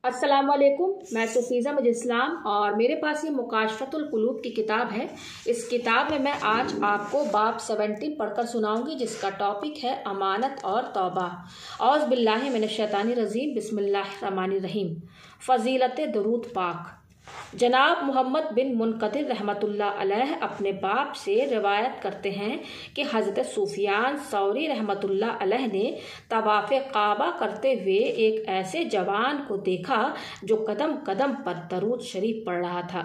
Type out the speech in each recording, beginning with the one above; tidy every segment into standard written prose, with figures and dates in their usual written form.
السلام علیکم، میں سفیزہ مجھ اسلام اور میرے پاس یہ مکاشفۃ القلوب کی کتاب ہے۔ اس کتاب میں آج آپ کو باب 17 پڑھ کر سناؤں گی، جس کا ٹاپک ہے امانت اور توبہ۔ اعوذ باللہ من الشیطان الرجیم، بسم اللہ الرحمن الرحیم۔ فضیلت درود پاک۔ جناب محمد بن منقدر رحمۃ اللہ علیہ اپنے باپ سے روایت کرتے ہیں کہ حضرت سفیان ثوری رحمۃ اللہ علیہ نے طواف کعبہ کرتے ہوئے ایک ایسے جوان کو دیکھا جو قدم قدم پر درود شریف پڑھ رہا تھا۔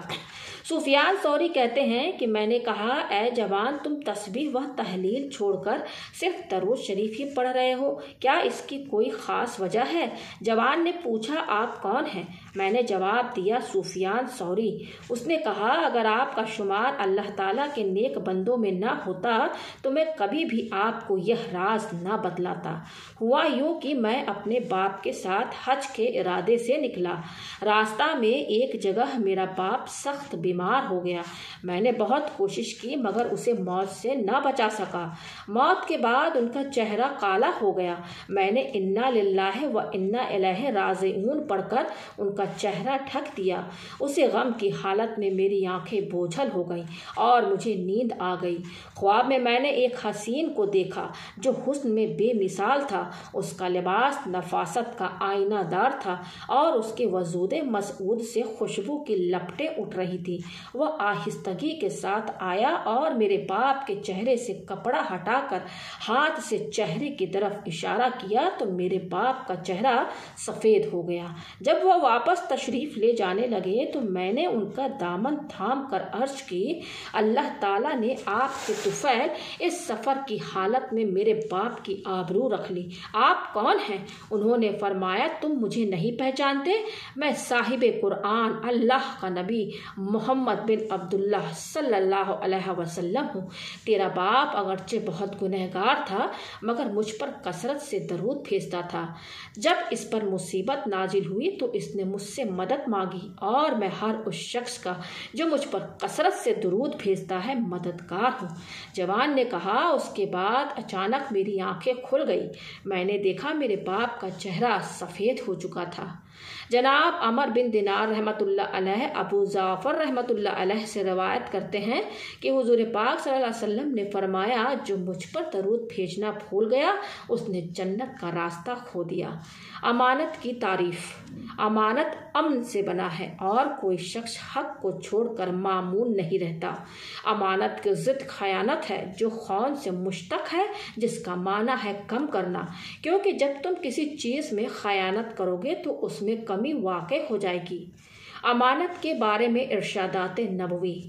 سفیان ثوری کہتے ہیں کہ میں نے کہا، اے جوان، تم تسبیح و تحلیل چھوڑ کر صرف درود شریف ہی پڑھ رہے ہو، کیا اس کی کوئی خاص وجہ ہے؟ جوان نے پوچھا، آپ کون ہیں؟ میں نے جواب دیا، سفیان ثوری۔ اس نے کہا، اگر آپ کا شمار اللہ تعالیٰ کے نیک بندوں میں نہ ہوتا تو میں کبھی بھی آپ کو یہ راز نہ بتلاتا۔ ہوا یوں کہ میں اپنے باپ کے ساتھ حج کے ارادے سے نکلا۔ راستہ میں ایک جگہ میرا باپ سخت بیمار ہو گیا۔ میں نے بہت کوشش کی مگر اسے موت سے نہ بچا سکا۔ موت کے بعد ان کا چہرہ کالا ہو گیا۔ میں نے انا للہ و انا الیہ راجعون پڑھ کر ان کا چہرہ ڈھک دیا۔ اسی غم کی حالت میں میری آنکھیں بوجھل ہو گئیں اور مجھے نیند آ گئی۔ خواب میں میں نے ایک حسین کو دیکھا جو حسن میں بے مثال تھا۔ اس کا لباس نفاست کا آئینہ دار تھا اور اس کے وجود مسعود سے خوشبو کی لپٹیں اٹھ رہی تھی۔ وہ آہستگی کے ساتھ آیا اور میرے باپ کے چہرے سے کپڑا ہٹا کر ہاتھ سے چہرے کی طرف اشارہ کیا تو میرے باپ کا چہرہ سفید ہو گیا۔ جب وہ واپس تشریف لے جانے لگے تو میں نے ان کا دامن تھام کر عرض کی، اللہ تعالیٰ نے آپ کے طفیل اس سفر کی حالت میں میرے باپ کی آبرو رکھ لی۔ آپ کون ہیں؟ انہوں نے فرمایا، تم مجھے نہیں پہچانتے؟ میں صاحب قرآن، اللہ کا نبی محمد بن عبداللہ صلی اللہ علیہ وسلم ہوں۔ تیرا باپ اگرچہ بہت گنہگار تھا مگر مجھ پر کثرت سے درود بھیجتا تھا۔ جب اس پر مصیبت نازل ہوئی تو اس نے مجھ سے مدد مانگی اور میں ہر اس شخص کا جو مجھ پر کثرت سے درود بھیجتا ہے مددگار ہوں۔ جوان نے کہا، اس کے بعد اچانک میری آنکھیں کھل گئی۔ میں نے دیکھا میرے باپ کا چہرہ سفید ہو چکا تھا۔ جناب عمر بن دینار رحمۃ اللہ علیہ ابو جعفر رحمۃ اللہ علیہ سے روایت کرتے ہیں کہ حضور پاک صلی اللہ علیہ وسلم نے فرمایا، جو مجھ پر درود بھیجنا بھول گیا اس نے جنت کا راستہ کھو دیا۔ امانت کی تعریف۔ امانت امن سے بنا ہے اور کوئی شخص حق کو چھوڑ کر مامون نہیں رہتا۔ امانت کی ضد خیانت ہے جو خون سے مشتق ہے، جس کا معنی ہے کم کرنا، کیونکہ جب تم کسی چیز میں خیانت کرو گے تو اس میں کمی واقع ہو جائے گی۔ امانت کے بارے میں ارشادات نبوی۔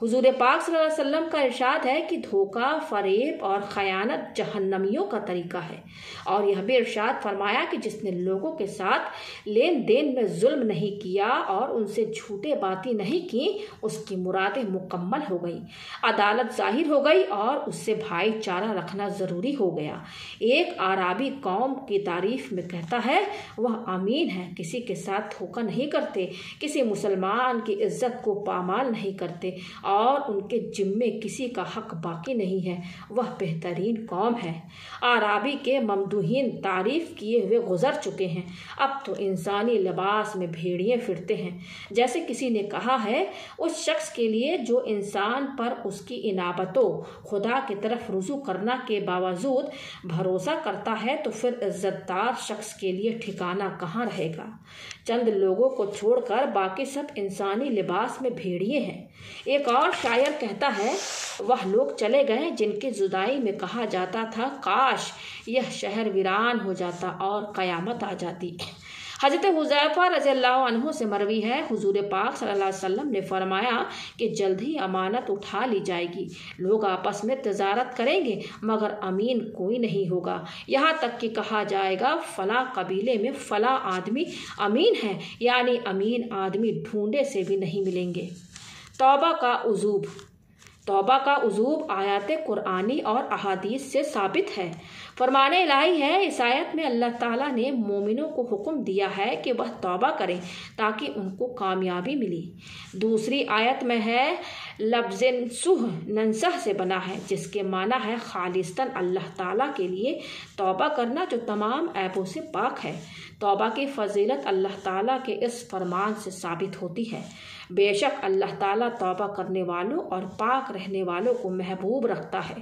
حضور پاک صلی اللہ علیہ وسلم کا ارشاد ہے کہ دھوکہ، فریب اور خیانت جہنمیوں کا طریقہ ہے، اور یہ بھی ارشاد فرمایا کہ جس نے لوگوں کے ساتھ لین دین میں ظلم نہیں کیا اور ان سے جھوٹے باتیں نہیں کی، اس کی مرادیں مکمل ہو گئی، عدالت ظاہر ہو گئی اور اس سے بھائی چارہ رکھنا ضروری ہو گیا۔ ایک اعرابی قوم کی تعریف میں کہتا ہے، وہ امین ہے، کسی کے ساتھ دھوکہ نہیں کرتے، کسی مسلمان کی عزت کو پامال نہیں کرتے اور ان کے ذمے کسی کا حق باقی نہیں ہے، وہ بہترین قوم ہے۔ اعرابی کے ممدوحین تعریف کیے ہوئے گزر چکے ہیں، اب تو انسانی لباس میں بھیڑیے پھرتے ہیں۔ جیسے کسی نے کہا ہے، اس شخص کے لیے جو انسان پر اس کی انابت و خدا کی طرف رجوع کرنا کے باوجود بھروسہ کرتا ہے تو پھر عزت دار شخص کے لیے ٹھکانہ کہاں رہے گا؟ چند لوگوں کو چھوڑ کر باقی سب انسانی لباس میں بھیڑیے ہیں۔ ایک اور شاعر کہتا ہے، وہ لوگ چلے گئے جن کی جدائی میں کہا جاتا تھا، کاش یہ شہر ویران ہو جاتا اور قیامت آ جاتی۔ حضرت حذیفہ رضی اللہ عنہ سے مروی ہے، حضور پاک صلی اللہ علیہ وسلم نے فرمایا کہ جلد ہی امانت اٹھا لی جائے گی۔ لوگ آپس میں تجارت کریں گے مگر امین کوئی نہیں ہوگا، یہاں تک کہ کہا جائے گا فلاں قبیلے میں فلاں آدمی امین ہے، یعنی امین آدمی ڈھونڈے سے بھی نہیں ملیں گے۔ توبہ کا عزوب۔ توبہ کا وجوب آیات قرآنی اور احادیث سے ثابت ہے۔ فرمان الہی ہے، اس آیت میں اللہ تعالیٰ نے مومنوں کو حکم دیا ہے کہ وہ توبہ کریں تاکہ ان کو کامیابی ملی۔ دوسری آیت میں ہے لفظ ننسح سے بنا ہے، جس کے معنی ہے خالصتاً اللہ تعالیٰ کے لیے توبہ کرنا جو تمام عیبوں سے پاک ہے۔ توبہ کی فضیلت اللہ تعالیٰ کے اس فرمان سے ثابت ہوتی ہے۔ بے شک اللہ تعالیٰ توبہ کرنے والوں اور پاک رہنے والوں کو محبوب رکھتا ہے،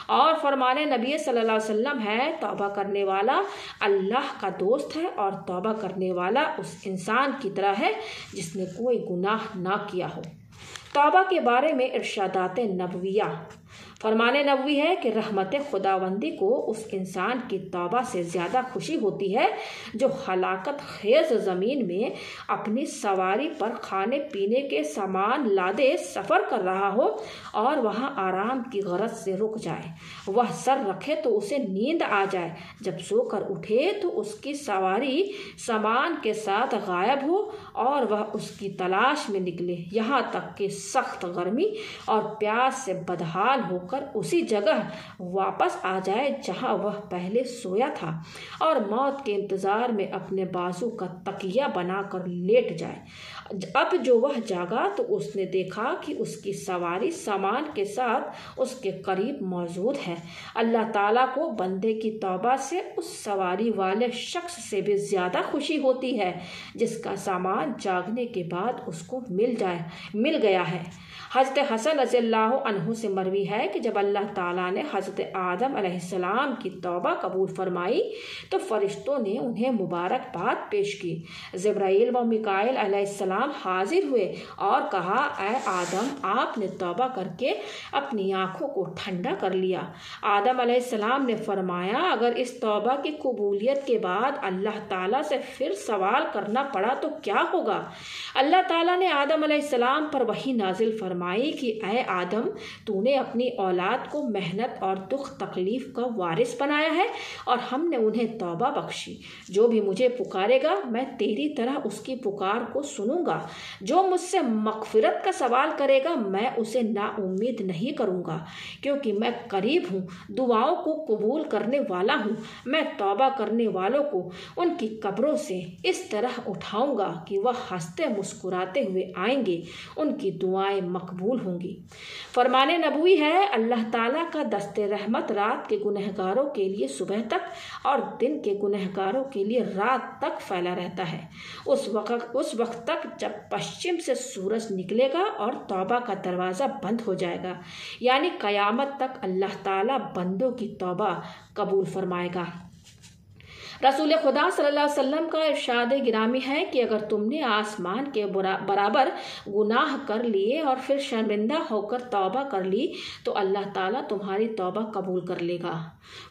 اور فرمان نبی صلی اللہ علیہ وسلم ہے، توبہ کرنے والا اللہ کا دوست ہے اور توبہ کرنے والا اس انسان کی طرح ہے جس نے کوئی گناہ نہ کیا ہو۔ توبہ کے بارے میں ارشادات نبویہ۔ فرمان نبوی ہے کہ رحمت خداوندی کو اس انسان کی توبہ سے زیادہ خوشی ہوتی ہے جو ہلاکت خیز زمین میں اپنی سواری پر کھانے پینے کے سامان لادے سفر کر رہا ہو اور وہاں آرام کی غرض سے رک جائے۔ وہ سر رکھے تو اسے نیند آ جائے، جب سو کر اٹھے تو اس کی سواری سامان کے ساتھ غائب ہو اور وہ اس کی تلاش میں نکلے، یہاں تک کہ سخت گرمی اور پیاس سے بدحال ہو کر اسی جگہ واپس آ جائے جہاں وہ پہلے سویا تھا، اور موت کے انتظار میں اپنے بازو کا تکیہ بنا کر لیٹ جائے۔ اب جو وہ جاگا تو اس نے دیکھا کہ اس کی سواری سامان کے ساتھ اس کے قریب موجود ہے۔ اللہ تعالیٰ کو بندے کی توبہ سے اس سواری والے شخص سے بھی زیادہ خوشی ہوتی ہے جس کا سامان جاگنے کے بعد اس کو مل گیا ہے۔ حضرت حسن رضی اللہ عنہ سے مروی ہے کہ جب اللہ تعالیٰ نے حضرت آدم علیہ السلام کی توبہ قبول فرمائی تو فرشتوں نے انہیں مبارکباد پیش کی۔ جبرائیل و میکائیل علیہ السلام حاضر ہوئے اور کہا، اے آدم، آپ نے توبہ کر کے اپنی آنکھوں کو ٹھنڈا کر لیا۔ آدم علیہ السلام نے فرمایا، اگر اس توبہ کی قبولیت کے بعد اللہ تعالیٰ سے پھر سوال کرنا پڑا تو کیا ہوگا؟ اللہ تعالیٰ نے آدم علیہ السلام پر وحی نازل فرمائی کہ اے آدم، تو نے اپنی اولاد کو محنت اور دکھ تکلیف کا وارث بنایا ہے اور ہم نے انہیں توبہ بخشی۔ جو بھی مجھے پکارے گا میں تیری طرح اس کی پکار کو سنوں گا۔ جو مجھ سے مغفرت کا سوال کرے گا میں اسے نا امید نہیں کروں گا، کیونکہ میں قریب ہوں، دعاؤں کو قبول کرنے والا ہوں۔ میں توبہ کرنے والوں کو ان کی قبروں سے اس طرح اٹھاؤں گا کہ وہ ہنستے مسکراتے ہوئے آئیں گے، ان کی دعائیں مقبول ہوں گی۔ فرمان نبوی ہے، اللہ تعالیٰ کا دست رحمت رات کے گنہگاروں کے لیے صبح تک اور دن کے گنہگاروں کے لیے رات تک پھیلا رہتا ہے، اس وقت تک جب پشچم سے سورج نکلے گا اور توبہ کا دروازہ بند ہو جائے گا، یعنی قیامت تک اللہ تعالیٰ بندوں کی توبہ قبول فرمائے گا۔ رسول خدا صلی اللہ علیہ وسلم کا ارشاد گرامی ہے کہ اگر تم نے آسمان کے برابر گناہ کر لیے اور پھر شرمندہ ہو کر توبہ کر لی تو اللہ تعالیٰ تمہاری توبہ قبول کر لے گا۔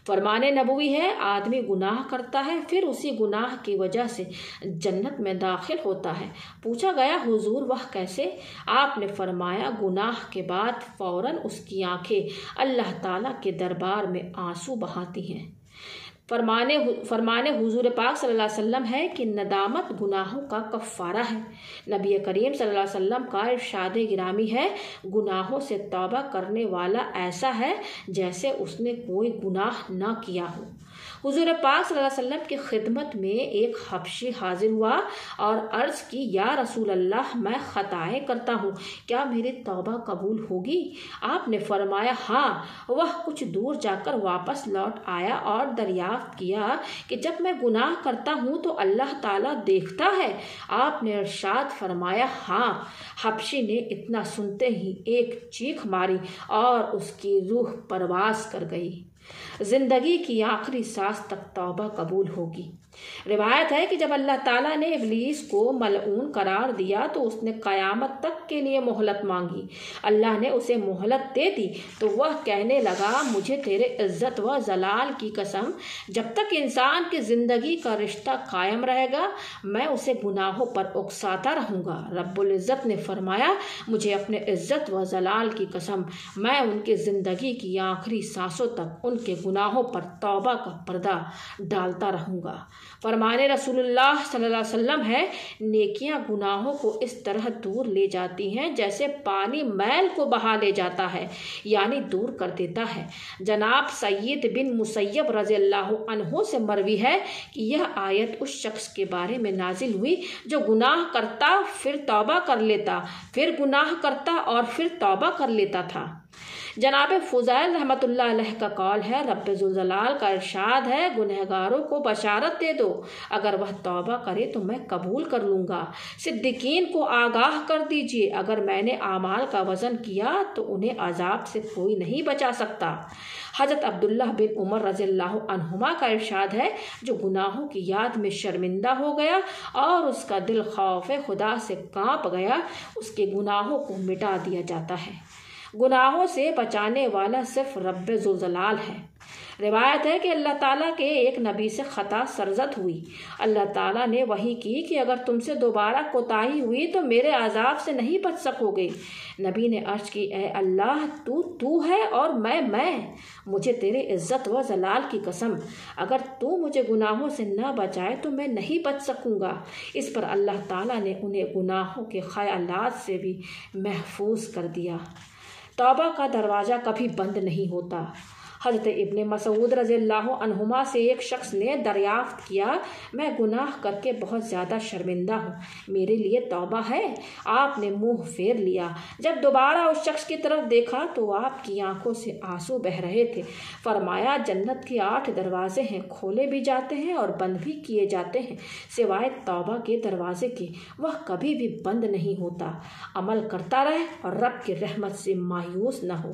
فرمان نبوی ہے، آدمی گناہ کرتا ہے پھر اسی گناہ کی وجہ سے جنت میں داخل ہوتا ہے۔ پوچھا گیا، حضور وہ کیسے؟ آپ نے فرمایا، گناہ کے بعد فوراً اس کی آنکھیں اللہ تعالیٰ کے دربار میں آنسو بہاتی ہیں۔ فرمان حضور پاک صلی اللہ علیہ وسلم ہے کہ ندامت گناہوں کا کفارہ ہے۔ نبی کریم صلی اللہ علیہ وسلم کا ارشاد گرامی ہے، گناہوں سے توبہ کرنے والا ایسا ہے جیسے اس نے کوئی گناہ نہ کیا ہو۔ حضور پاک صلی اللہ علیہ وسلم کی خدمت میں ایک حبشی حاضر ہوا اور عرض کی، یا رسول اللہ، میں خطائیں کرتا ہوں، کیا میری توبہ قبول ہوگی؟ آپ نے فرمایا، ہاں۔ وہ کچھ دور جا کر واپس لوٹ آیا اور دریافت کیا کہ جب میں گناہ کرتا ہوں تو اللہ تعالیٰ دیکھتا ہے؟ آپ نے ارشاد فرمایا، ہاں۔ حبشی نے اتنا سنتے ہی ایک چیخ ماری اور اس کی روح پرواز کر گئی۔ زندگی کی آخری سانس تک توبہ قبول ہوگی۔ روایت ہے کہ جب اللہ تعالیٰ نے ابلیس کو ملعون قرار دیا تو اس نے قیامت تک کے لیے مہلت مانگی۔ اللہ نے اسے مہلت دے دی تو وہ کہنے لگا، مجھے تیرے عزت و جلال کی قسم، جب تک انسان کی زندگی کا رشتہ قائم رہے گا میں اسے گناہوں پر اکساتا رہوں گا۔ رب العزت نے فرمایا، مجھے اپنے عزت و جلال کی قسم، میں ان کی زندگی کی آخری سانسوں تک ان کے گناہوں پر توبہ کا پردہ ڈالتا رہوں گا۔ فرمان رسول اللہ صلی اللہ علیہ وسلم ہے، نیکیاں گناہوں کو اس طرح دور لے جاتی ہیں جیسے پانی میل کو بہا لے جاتا ہے، یعنی دور کر دیتا ہے۔ جناب سعید بن مسیب رضی اللہ عنہ سے مروی ہے کہ یہ آیت اس شخص کے بارے میں نازل ہوئی جو گناہ کرتا پھر توبہ کر لیتا، پھر گناہ کرتا اور پھر توبہ کر لیتا تھا۔ جناب فضیل رحمۃ اللہ علیہ کا قول ہے، رب ذوالجلال کا ارشاد ہے، گنہگاروں کو بشارت دے دو، اگر وہ توبہ کرے تو میں قبول کر لوں گا۔ صدیقین کو آگاہ کر دیجیے، اگر میں نے اعمال کا وزن کیا تو انہیں عذاب سے کوئی نہیں بچا سکتا۔ حضرت عبداللہ بن عمر رضی اللہ عنہما کا ارشاد ہے، جو گناہوں کی یاد میں شرمندہ ہو گیا اور اس کا دل خوف خدا سے کانپ گیا، اس کے گناہوں کو مٹا دیا جاتا ہے۔ گناہوں سے بچانے والا صرف رب ذوالجلال ہے۔ روایت ہے کہ اللہ تعالیٰ کے ایک نبی سے خطا سرزد ہوئی، اللہ تعالیٰ نے وحی کی کہ اگر تم سے دوبارہ کوتاہی ہوئی تو میرے عذاب سے نہیں بچ سکو گے۔ نبی نے عرض کی، اے اللہ، تو ہے اور میں، مجھے تیرے عزت و جلال کی قسم، اگر تو مجھے گناہوں سے نہ بچائے تو میں نہیں بچ سکوں گا۔ اس پر اللہ تعالیٰ نے انہیں گناہوں کے خیالات سے بھی محفوظ کر دیا۔ توبہ کا دروازہ کبھی بند نہیں ہوتا۔ حضرت ابن مسعود رضی اللہ عنہما سے ایک شخص نے دریافت کیا، میں گناہ کر کے بہت زیادہ شرمندہ ہوں، میرے لیے توبہ ہے؟ آپ نے منہ پھیر لیا۔ جب دوبارہ اس شخص کی طرف دیکھا تو آپ کی آنکھوں سے آنسو بہہ رہے تھے۔ فرمایا، جنت کے 8 دروازے ہیں، کھولے بھی جاتے ہیں اور بند بھی کیے جاتے ہیں، سوائے توبہ کے دروازے کے، وہ کبھی بھی بند نہیں ہوتا۔ عمل کرتا رہے اور رب کی رحمت سے مایوس نہ ہو۔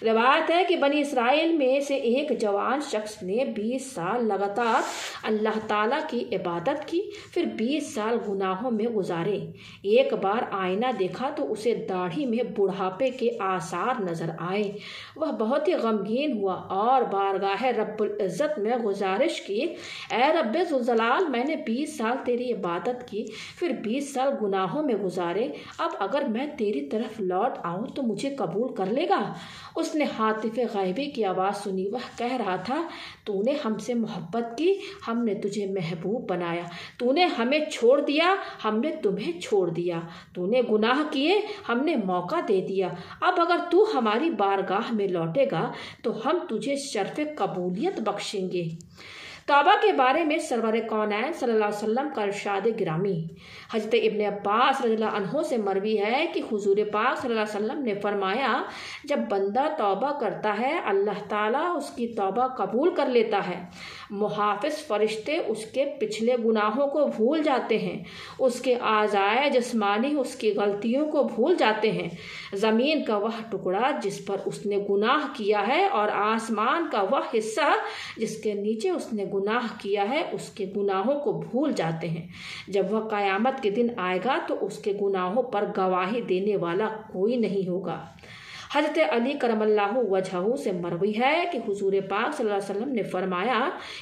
روایت ہے کہ بنی اسرائیل میں سے ایک جوان شخص نے 20 سال لگاتار اللہ تعالیٰ کی عبادت کی، پھر 20 سال گناہوں میں گزارے۔ ایک بار آئینہ دیکھا تو اسے داڑھی میں بڑھاپے کے آثار نظر آئے۔ وہ بہت ہی غمگین ہوا اور بارگاہ رب العزت میں گزارش کی، اے رب ذوالجلال، میں نے 20 سال تیری عبادت کی، پھر 20 سال گناہوں میں گزارے، اب اگر میں تیری طرف لوٹ آؤں تو مجھے قبول کر لے گا؟ اس نے ہاتف غیبی کی آواز سنی، وہ کہہ رہا تھا، تو نے ہم سے محبت کی، ہم نے تجھے محبوب بنایا، تو نے ہمیں چھوڑ دیا، ہم نے تمہیں چھوڑ دیا، تو نے گناہ کیے، ہم نے موقع دے دیا، اب اگر تو ہماری بارگاہ میں لوٹے گا تو ہم تجھے شرف قبولیت بخشیں گے۔ توبہ کے بارے میں سرور کونین صلی اللہ علیہ وسلم کا ارشاد گرامی۔ حضرت ابن عباس رضی اللہ عنہ سے مروی ہے کہ حضور پاک صلی اللہ علیہ وسلم نے فرمایا، جب بندہ توبہ کرتا ہے اللہ تعالیٰ اس کی توبہ قبول کر لیتا ہے۔ محافظ فرشتے اس کے پچھلے گناہوں کو بھول جاتے ہیں، اس کے اعضائے جسمانی اس کی غلطیوں کو بھول جاتے ہیں۔ زمین کا وہ ٹکڑا جس پر اس نے گناہ کیا ہے اور آسمان کا وہ حصہ جس کے نیچے اس نے گناہ کیا ہے، اس کے گناہوں کو بھول جاتے ہیں۔ جب وہ قیامت کے دن آئے گا تو اس کے گناہوں پر گواہی دینے والا کوئی نہیں ہوگا۔ حضرت علی کرم اللہ وجہہ سے مروی ہے کہ حضور پاک صلی اللہ علیہ وسلم نے فرمایا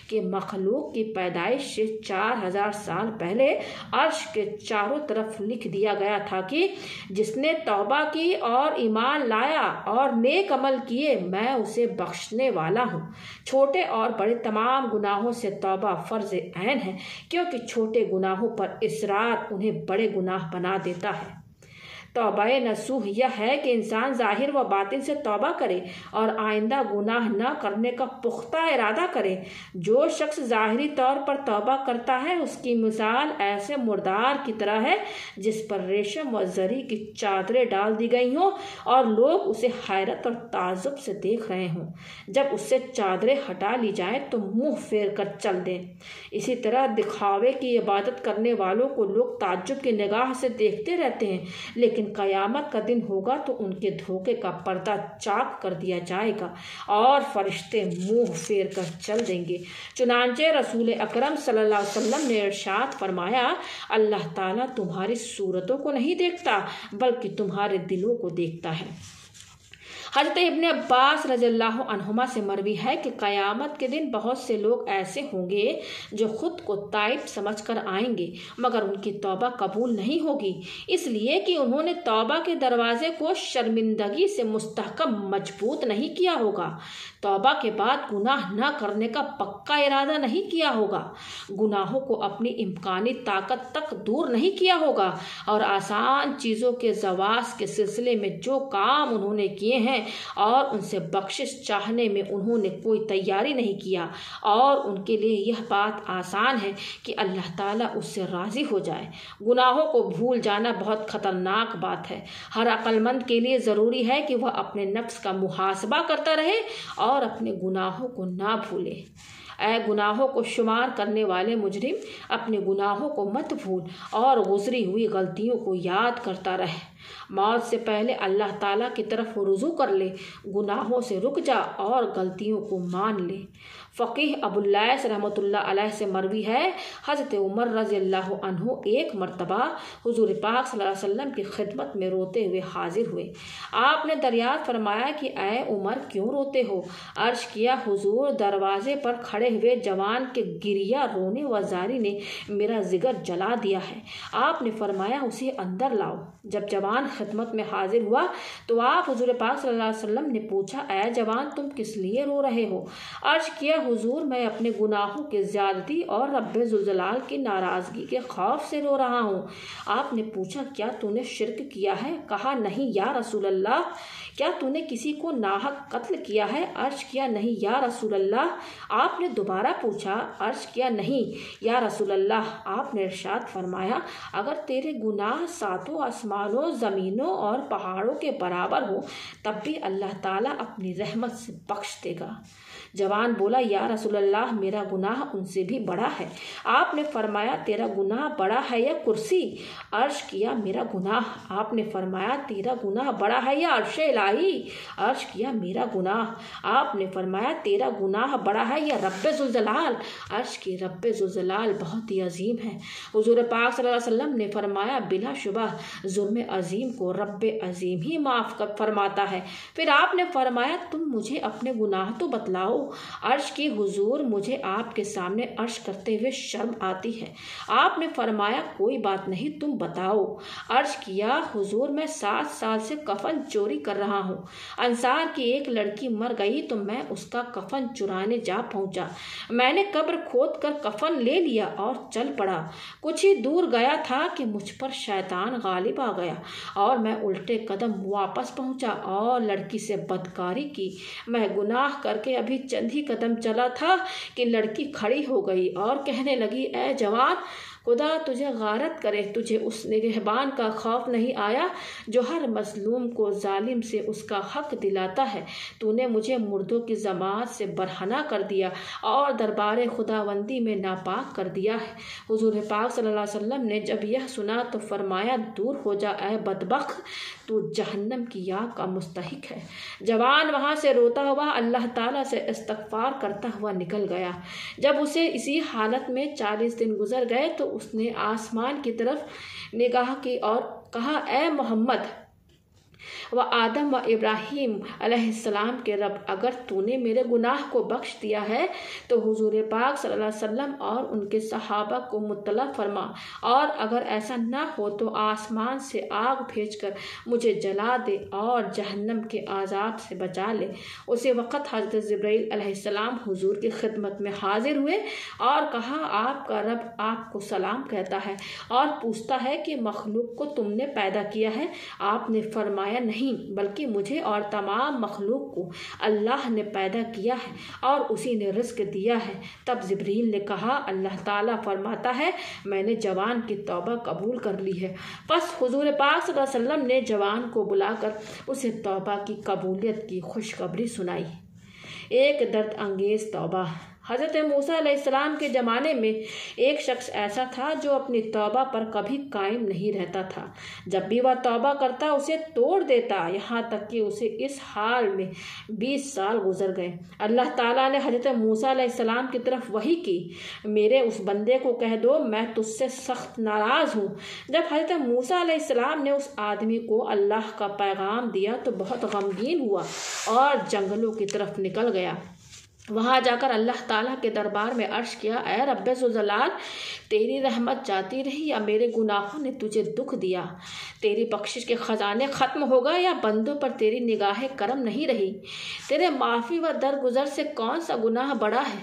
کہ مخلوق کی پیدائش سے 4000 سال پہلے عرش کے چاروں طرف لکھ دیا گیا تھا کہ جس نے توبہ کی اور ایمان لایا اور نیک عمل کیے، میں اسے بخشنے والا ہوں۔ چھوٹے اور بڑے تمام گناہوں سے توبہ فرض عین ہے، کیونکہ چھوٹے گناہوں پر اصرار انہیں بڑے گناہ بنا دیتا ہے۔ توبہ نصوح یہ ہے کہ انسان ظاہر و باطن سے توبہ کرے اور آئندہ گناہ نہ کرنے کا پختہ ارادہ کرے۔ جو شخص ظاہری طور پر توبہ کرتا ہے اس کی مثال ایسے مردار کی طرح ہے جس پر ریشم و زری کی چادریں ڈال دی گئی ہوں اور لوگ اسے حیرت اور تعجب سے دیکھ رہے ہوں۔ جب اس سے چادریں ہٹا لی جائیں تو منہ پھیر کر چل دیں۔ اسی طرح دکھاوے کی عبادت کرنے والوں کو لوگ تعجب کی نگاہ سے دیکھتے رہتے ہیں، لیکن قیامت کا دن ہوگا تو ان کے دھوکے کا پردہ چاک کر دیا جائے گا اور فرشتے منہ پھیر کر چل دیں گے۔ چنانچہ رسول اکرم صلی اللہ علیہ وسلم نے ارشاد فرمایا، اللہ تعالیٰ تمہاری صورتوں کو نہیں دیکھتا بلکہ تمہارے دلوں کو دیکھتا ہے۔ حضرت ابن عباس رضی اللہ عنہما سے مروی ہے کہ قیامت کے دن بہت سے لوگ ایسے ہوں گے جو خود کو تائب سمجھ کر آئیں گے مگر ان کی توبہ قبول نہیں ہوگی، اس لیے کہ انہوں نے توبہ کے دروازے کو شرمندگی سے مستحکم مضبوط نہیں کیا ہوگا، توبہ کے بعد گناہ نہ کرنے کا پکا ارادہ نہیں کیا ہوگا، گناہوں کو اپنی امکانی طاقت تک دور نہیں کیا ہوگا، اور آسان چیزوں کے زواج کے سلسلے میں جو کام انہوں نے کیے ہیں اور ان سے بخشش چاہنے میں انہوں نے کوئی تیاری نہیں کیا، اور ان کے لیے یہ بات آسان ہے کہ اللہ تعالیٰ اس سے راضی ہو جائے۔ گناہوں کو بھول جانا بہت خطرناک بات ہے۔ ہر عقل مند کے لیے ضروری ہے کہ وہ اپنے نفس کا محاسبہ کرتا رہے اور اپنے گناہوں کو نہ بھولے۔ اے گناہوں کو شمار کرنے والے مجرم، اپنے گناہوں کو مت بھول اور گزری ہوئی غلطیوں کو یاد کرتا رہے۔ موت سے پہلے اللہ تعالیٰ کی طرف رجوع کر لے، گناہوں سے رک جا اور غلطیوں کو مان لے۔ فقیہ ابو اللیث رحمۃ اللہ علیہ سے مروی ہے، حضرت عمر رضی اللہ عنہ ایک مرتبہ حضور پاک صلی اللہ علیہ وسلم کی خدمت میں روتے ہوئے حاضر ہوئے۔ آپ نے دریافت فرمایا کہ اے عمر کیوں روتے ہو؟ عرض کیا حضور دروازے پر کھڑے ہوئے جوان کے گریہ رونے و زاری نے میرا جگر جلا دیا ہے۔ آپ نے فرمایا اسے اندر لاؤ۔ جب جوان خدمت میں حاضر ہوا تو آپ حضور پاک صلی اللہ علیہ وسلم نے پوچھا اے جوان تم کس لیے رو رہے ہو؟ عرض کیا حضور میں اپنے گناہوں کے زیادتی اور رب ذوالجلال کی ناراضگی کے خوف سے رو رہا ہوں۔ آپ نے پوچھا کیا تو نے شرک کیا ہے؟ کہا نہیں یا رسول اللہ۔ کیا تو نے کسی کو ناحق قتل کیا ہے؟ عرض کیا نہیں یا رسول اللہ۔ آپ نے دوبارہ پوچھا، عرض کیا نہیں یا رسول اللہ۔ آپ نے ارشاد فرمایا اگر تیرے گناہ ساتوں آسمانوں زمینوں اور پہاڑوں کے برابر ہو تب بھی اللہ تعالیٰ اپنی رحمت سے بخش دے گا۔ جوان بولا یا رسول اللہ میرا گناہ ان سے بھی بڑا ہے۔ آپ نے فرمایا تیرا گناہ بڑا ہے یا کرسی؟ عرض کیا میرا گناہ۔ آپ نے فرمایا تیرا گناہ بڑا ہے یا عرش الہی؟ عرض کیا میرا گناہ۔ آپ نے فرمایا تیرا گناہ بڑا ہے یا رب ذوالجلال؟ عرض کی رب ذوالجلال بہت ہی عظیم ہے۔ حضور پاک صلی اللہ علیہ وسلم نے فرمایا بلا شبہ جرم عظیم کو رب عظیم ہی معاف فرماتا ہے۔ پھر آپ نے فرمایا تم مجھے اپنے گناہ تو بتلاؤ۔ عرض کی حضور مجھے آپ کے سامنے عرض کرتے ہوئے شرم آتی ہے۔ آپ نے فرمایا کوئی بات نہیں تم بتاؤ۔ عرض کیا حضور میں 7 سال سے کفن چوری کر رہا ہوں۔ انصار کی ایک لڑکی مر گئی تو میں اس کا کفن چرانے جا پہنچا۔ میں نے قبر کھود کر کفن لے لیا اور چل پڑا۔ کچھ ہی دور گیا تھا کہ مجھ پر شیطان غالب آ گیا اور میں الٹے قدم واپس پہنچا اور لڑکی سے بدکاری کی۔ میں گناہ کر کے ابھی چند ہی قدم چلا تھا کہ لڑکی کھڑی ہو گئی اور کہنے لگی اے جوان خدا تجھے غارت کرے، تجھے اس نگہبان کا خوف نہیں آیا جو ہر مظلوم کو ظالم سے اس کا حق دلاتا ہے؟ تو نے مجھے مردوں کی جماعت سے برہنہ کر دیا اور دربار خداوندی میں ناپاک کر دیا ہے۔ حضور پاک صلی اللہ علیہ وسلم نے جب یہ سنا تو فرمایا دور ہو جا اے بدبخت، تو جہنم کی آگ کا مستحق ہے۔ جوان وہاں سے روتا ہوا اللہ تعالیٰ سے استغفار کرتا ہوا نکل گیا۔ جب اسے اسی حالت میں 40 دن گزر گئے تو اس نے آسمان کی طرف نگاہ کی اور کہا اے محمد و آدم و ابراہیم علیہ السلام کے رب اگر تو نے میرے گناہ کو بخش دیا ہے تو حضور پاک صلی اللہ علیہ وسلم اور ان کے صحابہ کو مطلع فرما، اور اگر ایسا نہ ہو تو آسمان سے آگ بھیج کر مجھے جلا دے اور جہنم کے عذاب سے بچا لے۔ اسی وقت حضرت جبرائیل علیہ السلام حضور کی خدمت میں حاضر ہوئے اور کہا آپ کا رب آپ کو سلام کہتا ہے اور پوچھتا ہے کہ مخلوق کو تم نے پیدا کیا ہے؟ آپ نے فرمایا نہیں بلکہ مجھے اور تمام مخلوق کو اللہ نے پیدا کیا ہے اور اسی نے رزق دیا ہے۔ تب جبریل نے کہا اللہ تعالیٰ فرماتا ہے میں نے جوان کی توبہ قبول کر لی ہے۔ پس حضور پاک صلی اللہ علیہ وسلم نے جوان کو بلا کر اسے توبہ کی قبولیت کی خوشخبری سنائی۔ ایک درد انگیز توبہ۔ حضرت موسیٰ علیہ السلام کے زمانے میں ایک شخص ایسا تھا جو اپنی توبہ پر کبھی قائم نہیں رہتا تھا۔ جب بھی وہ توبہ کرتا اسے توڑ دیتا، یہاں تک کہ اسے اس حال میں 20 سال گزر گئے۔ اللہ تعالیٰ نے حضرت موسیٰ علیہ السلام کی طرف وحی کی، میرے اس بندے کو کہہ دو میں تجھ سے سخت ناراض ہوں۔ جب حضرت موسیٰ علیہ السلام نے اس آدمی کو اللہ کا پیغام دیا تو بہت غمگین ہوا اور جنگلوں کی طرف نکل گیا۔ وہاں جا کر اللہ تعالیٰ کے دربار میں عرض کیا، اے رب ذوالجلال، تیری رحمت جاتی رہی یا میرے گناہوں نے تجھے دکھ دیا؟ تیری بخشش کے خزانے ختم ہو گئے یا بندوں پر تیری نگاہ کرم نہیں رہی؟ تیرے معافی و درگزر سے کون سا گناہ بڑا ہے؟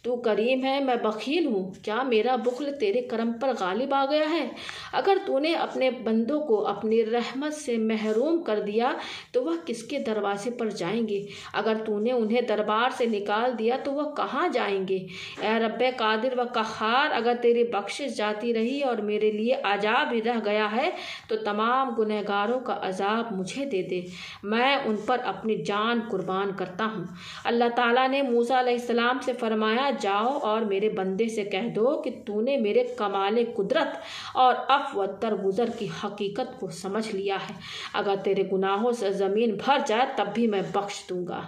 تو کریم ہے، میں بخیل ہوں، کیا میرا بخل تیرے کرم پر غالب آ گیا ہے؟ اگر تو نے اپنے بندوں کو اپنی رحمت سے محروم کر دیا تو وہ کس کے دروازے پر جائیں گے؟ اگر تو نے انہیں دربار سے نکال دیا تو وہ کہاں جائیں گے؟ اے رب قادر و قہار، اگر تیری بخشش جاتی رہی اور میرے لیے عذاب ہی رہ گیا ہے تو تمام گنہگاروں کا عذاب مجھے دے دے، میں ان پر اپنی جان قربان کرتا ہوں۔ اللہ تعالیٰ نے موسیٰ علیہ السلام سے فرمایا، جاؤ اور میرے بندے سے کہہ دو کہ تو نے میرے کمال قدرت اور عفو و درگزر کی حقیقت کو سمجھ لیا ہے، اگر تیرے گناہوں سے زمین بھر جائے تب بھی میں بخش دوں گا۔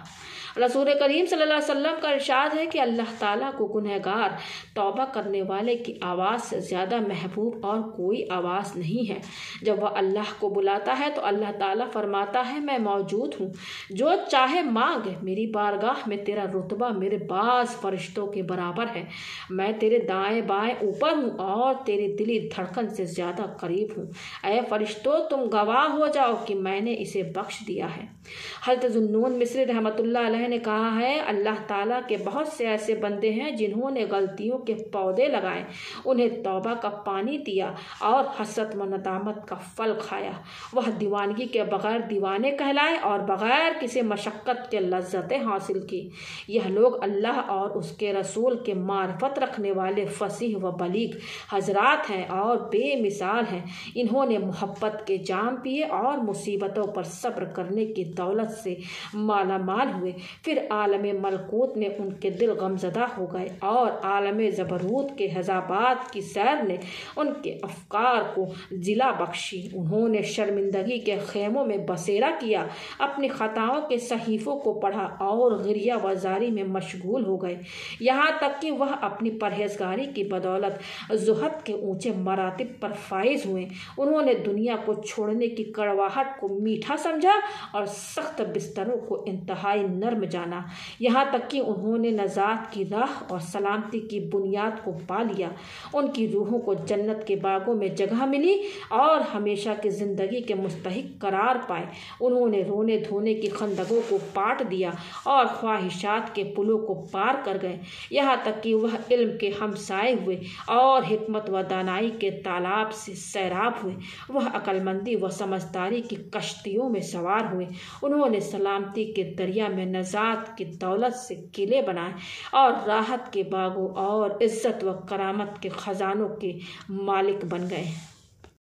رسول کریم صلی اللہ علیہ وسلم کا ارشاد ہے کہ اللہ تعالیٰ کو گنہگار توبہ کرنے والے کی آواز سے زیادہ محبوب اور کوئی آواز نہیں ہے۔ جب وہ اللہ کو بلاتا ہے تو اللہ تعالیٰ فرماتا ہے، میں موجود ہوں، جو چاہے مانگ، میری بارگاہ میں تیرا رتبہ میرے بعض فرشتوں کے برابر ہے، میں تیرے دائیں بائیں اوپر ہوں اور تیری دلی دھڑکن سے زیادہ قریب ہوں۔ اے فرشتوں، تم گواہ ہو جاؤ کہ میں نے اسے بخش دیا ہے۔ حضرت ذوالنون مصری رحمۃ اللہ علیہ نے کہا ہے، اللہ تعالیٰ کے بہت سے ایسے بندے ہیں جنہوں نے غلطیوں کے پودے لگائے، انہیں توبہ کا پانی دیا اور حسرت و ندامت کا پھل کھایا، وہ دیوانگی کے بغیر دیوانے کہلائے اور بغیر کسی مشقت کے لذتیں حاصل کی۔ یہ لوگ اللہ اور اس کے رسول کے معرفت رکھنے والے فصیح و بلیغ حضرات ہیں اور بے مثال ہیں۔ انہوں نے محبت کے جام پیے اور مصیبتوں پر صبر کرنے کی دولت سے مالا مال ہوئے۔ پھر عالم ملکوت نے ان کے دل غمزدہ ہو گئے اور عالم زبرود کے حضابات کی سیر نے ان کے افکار کو ضلع بخشی۔ انہوں نے شرمندگی کے خیموں میں بسیرا کیا، اپنی خطاؤں کے صحیفوں کو پڑھا اور غریہ وزاری میں مشغول ہو گئے، یہاں تک کہ وہ اپنی پرہیزگاری کی بدولت زہد کے اونچے مراتب پر فائز ہوئے۔ انہوں نے دنیا کو چھوڑنے کی کڑواہٹ کو میٹھا سمجھا اور سخت بستروں کو انتہائی نرم جانا، یہاں تک کہ انہوں نے نجات کی راہ اور سلامتی کی بنیاد کو پا لیا۔ ان کی روحوں کو جنت کے باغوں میں جگہ ملی اور ہمیشہ کی زندگی کے مستحق قرار پائے۔ انہوں نے رونے دھونے کی خندقوں کو پاٹ دیا اور خواہشات کے پلوں کو پار کر گئے، یہاں تک کہ وہ علم کے ہمسائے ہوئے اور حکمت و دانائی کے تالاب سے سیراب ہوئے۔ وہ عقل مندی و سمجھداری کی کشتیوں میں سوار ہوئے۔ انہوں نے سلامتی کے دریا میں نجات کی دولت سے قلعے بنائے اور راحت کے باغوں اور عزت و کرامت کے خزانوں کے مالک بن گئے۔